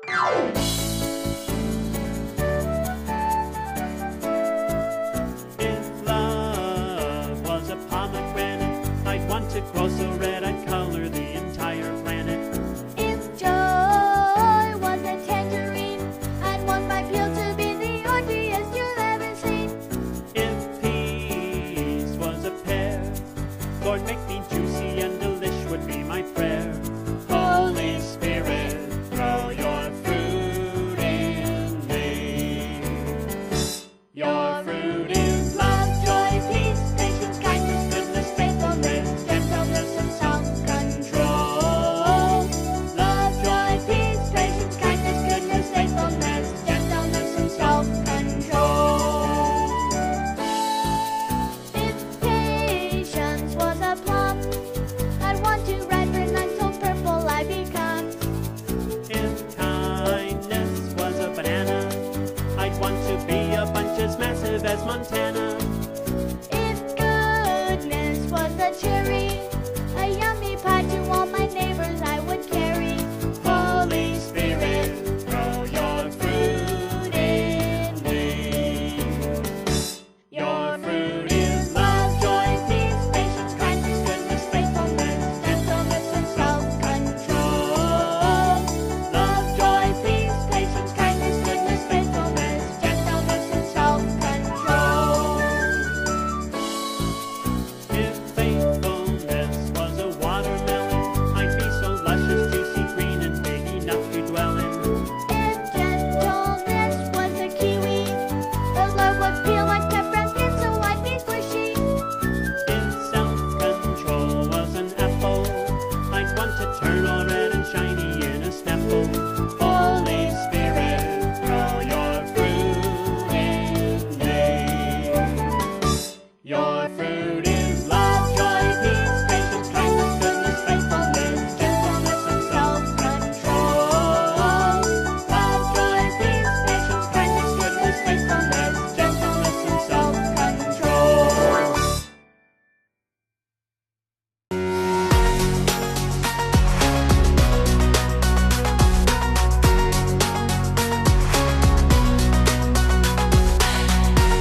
If love was a pomegranate, I'd want to grow so red I'd color the entire planet. If joy was a tangerine, I'd want my peel to be the orgiest you've ever seen. If peace was a pear, Lord, make me juicy and delish would be my prayer. Holy Spirit, grow your fruit in me. Your fruit is love, joy, peace, patience, kindness, goodness, faithfulness, gentleness, and self-control. Love, joy, peace, patience, kindness, goodness, faithfulness, gentleness, and self-control. If patience was a plum, I'd want to ripen until purple I become. If kindness was a banana, I'd want to be a bunch as massive as Montana. If goodness was a cherry, a yummy pie to all my neighbors I would carry. Holy Spirit, grow your fruit in me. Your fruit is love, joy, peace, patience, kindness, goodness, faithfulness, gentleness, and self-control. Love, joy, peace, patience, kindness, goodness, faithfulness, gentleness, and self-control. If faithfulness was a watermelon, I'd be so luscious, juicy, green, and big enough to dwell in. If gentleness was a kiwi, the love would peel like pepper and skin so I'd be squishy. If self-control was an apple, I'd want to turn all red and shiny in a snapple. Holy Spirit, grow your fruit in me. Your fruit is love, joy, peace, patience, kindness, goodness, faithfulness, gentleness, and self-control. Love, joy, peace, patience, kindness, goodness, faithfulness, gentleness, and self-control.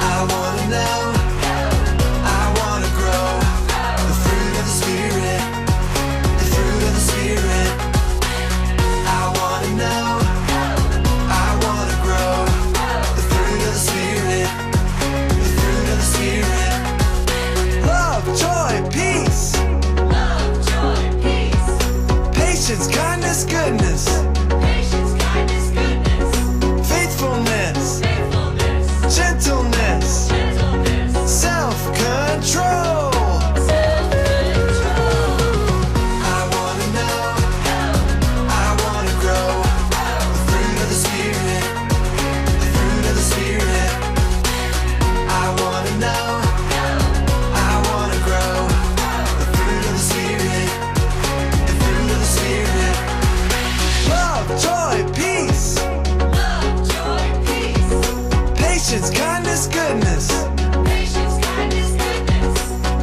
I wanna know, I wanna grow the fruit of the Spirit, the fruit of the Spirit. I wanna know, I wanna grow the fruit of the Spirit, the fruit of the Spirit. Love, joy, peace, patience, kindness, goodness, faithfulness, gentleness, self-control. I wanna know, I wanna grow the fruit of the Spirit, the fruit of the Spirit. I wanna know, I wanna grow the fruit of the Spirit, the fruit of the Spirit. Love, joy, peace, patience, kindness, goodness,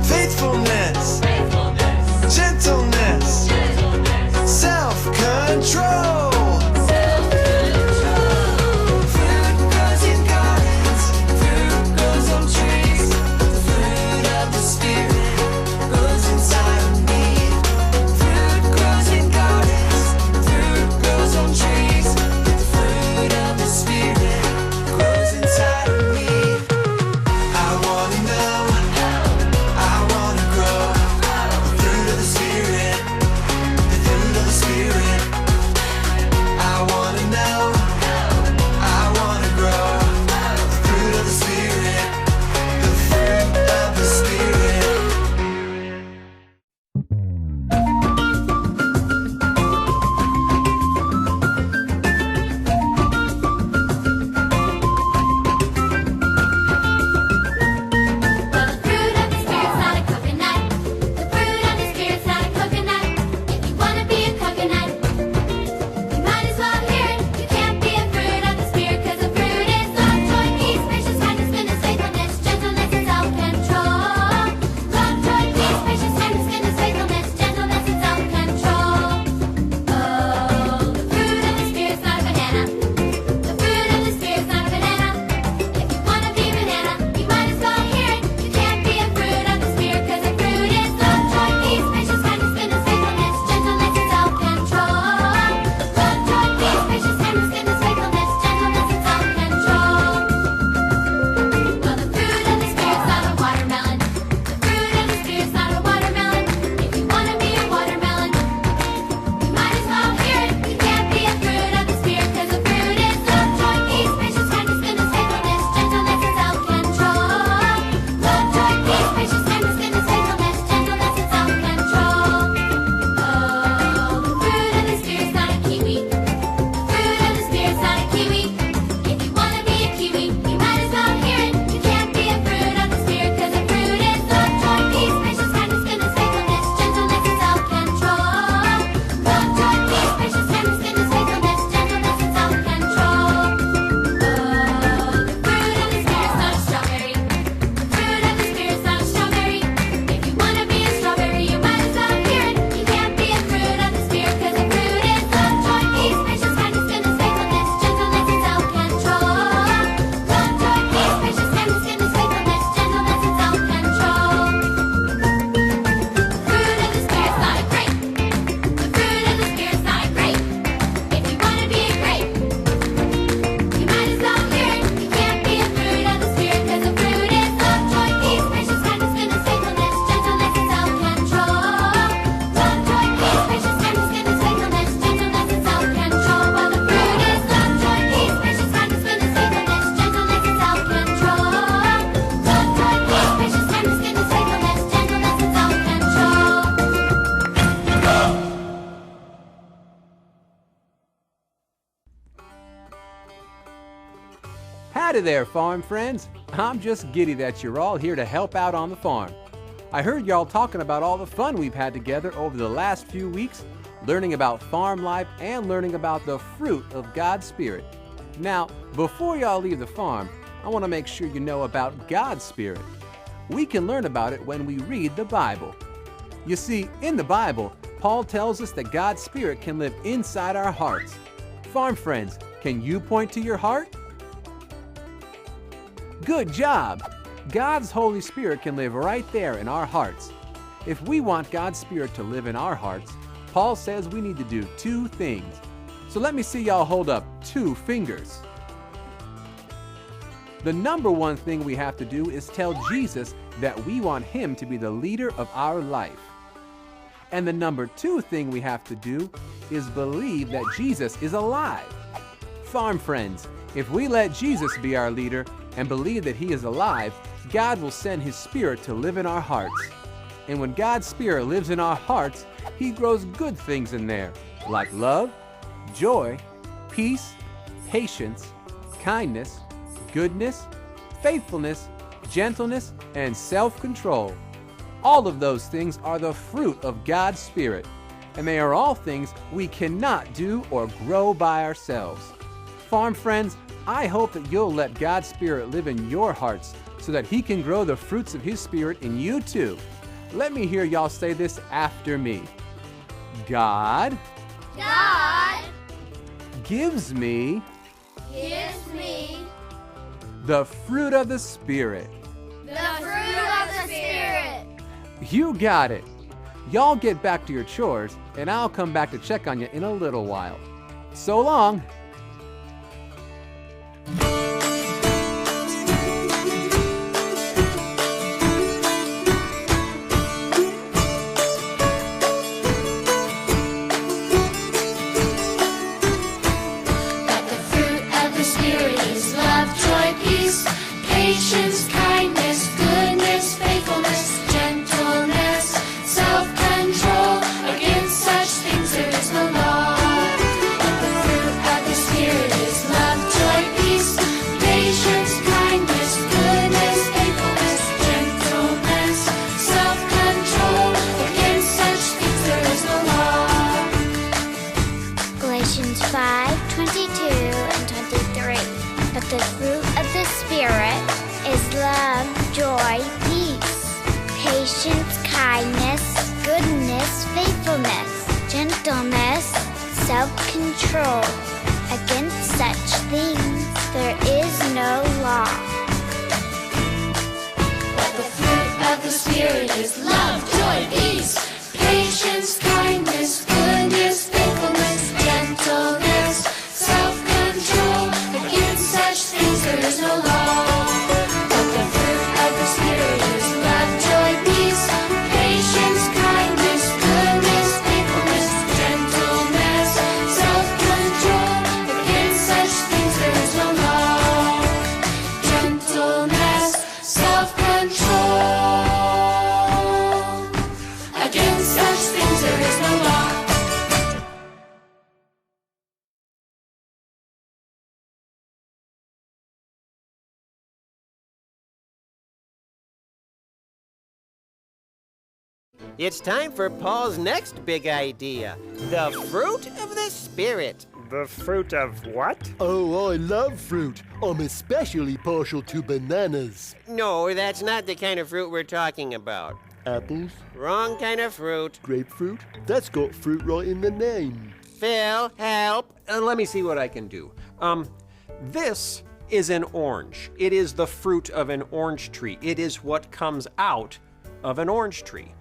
faithfulness, gentleness, self-control. Fruit grows in gardens, fruit grows on trees. The fruit of the Spirit grows inside of me. Fruit grows in gardens, fruit grows on trees. The fruit of the Spirit grows inside of me. Howdy there, farm friends. I'm just giddy that you're all here to help out on the farm. I heard y'all talking about all the fun we've had together over the last few weeks, learning about farm life and learning about the fruit of God's Spirit. Now, before y'all leave the farm, I want to make sure you know about God's Spirit. We can learn about it when we read the Bible. You see, in the Bible, Paul tells us that God's Spirit can live inside our hearts. Farm friends, can you point to your heart? Good job! God's Holy Spirit can live right there in our hearts. If we want God's Spirit to live in our hearts, Paul says we need to do two things. So let me see y'all hold up 2 fingers. The number one thing we have to do is tell Jesus that we want Him to be the leader of our life. And the number 2 thing we have to do is believe that Jesus is alive. Farm friends, if we let Jesus be our leader and believe that He is alive, God will send His Spirit to live in our hearts. And when God's Spirit lives in our hearts, He grows good things in there, like love, joy, peace, patience, kindness, goodness, faithfulness, gentleness, and self-control. All of those things are the fruit of God's Spirit, and they are all things we cannot do or grow by ourselves. Farm friends, I hope that you'll let God's Spirit live in your hearts so that He can grow the fruits of His Spirit in you too. Let me hear y'all say this after me. God gives me the fruit of the Spirit. You got it. Y'all get back to your chores, and I'll come back to check on you in a little while. So long. Patience, kindness, goodness, faithfulness, gentleness, self-control. Against such things there is no law. But the fruit of the Spirit is love, joy, peace, patience, kindness, goodness, faithfulness, gentleness, self-control. Against such things there is no law. Galatians 5:22 and 23. But the fruit of the Spirit is love, joy, peace, patience, kindness, goodness, faithfulness, gentleness, self-control. Against such things there is no law. But the fruit of the Spirit is love, joy, peace, patience, kindness, goodness, faithfulness, gentleness, self-control. Against such things there is no law. But the fruit of the Spirit is love, joy, peace, patience, kindness, goodness, faithfulness, gentleness, self-control. Against such things there is no law. Gentleness, self-control. Against such things there is no law. It's time for Paul's next big idea, the fruit of the Spirit. The fruit of what? Oh, I love fruit. I'm especially partial to bananas. No, that's not the kind of fruit we're talking about. Apples, Wrong kind of fruit. grapefruit. That's got fruit right in the name. Phil, help. Let me see what I can do. This is an orange. It is the fruit of an orange tree. It is what comes out of an orange tree.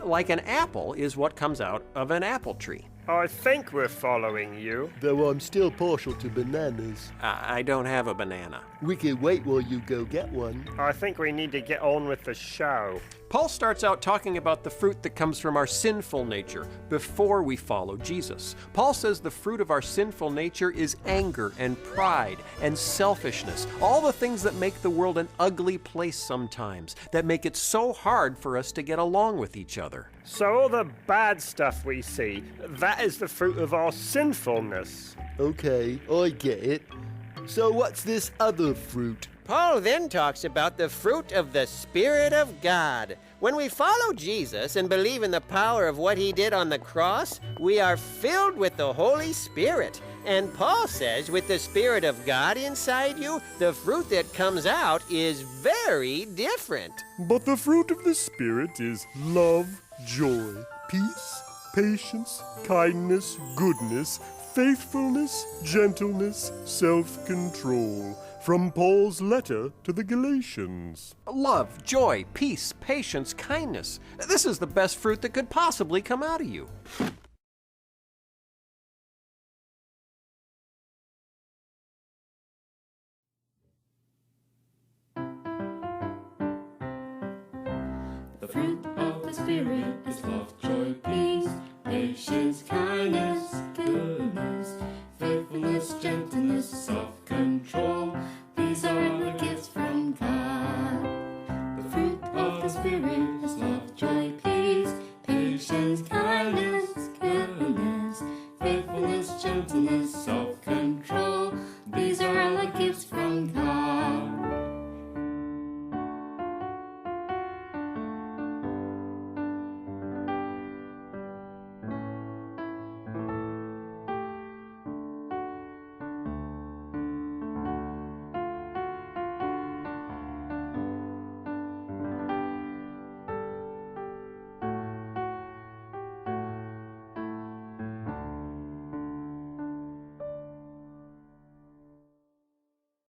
Like an apple is what comes out of an apple tree. I think we're following you. Though I'm still partial to bananas. I don't have a banana. We can wait while you go get one. I think we need to get on with the show. Paul starts out talking about the fruit that comes from our sinful nature before we follow Jesus. Paul says the fruit of our sinful nature is anger and pride and selfishness, all the things that make the world an ugly place sometimes, that make it so hard for us to get along with each other. So all the bad stuff we see, that is the fruit of our sinfulness. Okay, I get it. So what's this other fruit? Paul then talks about the fruit of the Spirit of God. When we follow Jesus and believe in the power of what he did on the cross, we are filled with the Holy Spirit. And Paul says, with the Spirit of God inside you, the fruit that comes out is very different. But the fruit of the Spirit is love, joy, peace, patience, kindness, goodness, faithfulness, gentleness, self-control. From Paul's letter to the Galatians. Love, joy, peace, patience, kindness. This is the best fruit that could possibly come out of you. The fruit of the Spirit is love, joy, peace, patience, kindness,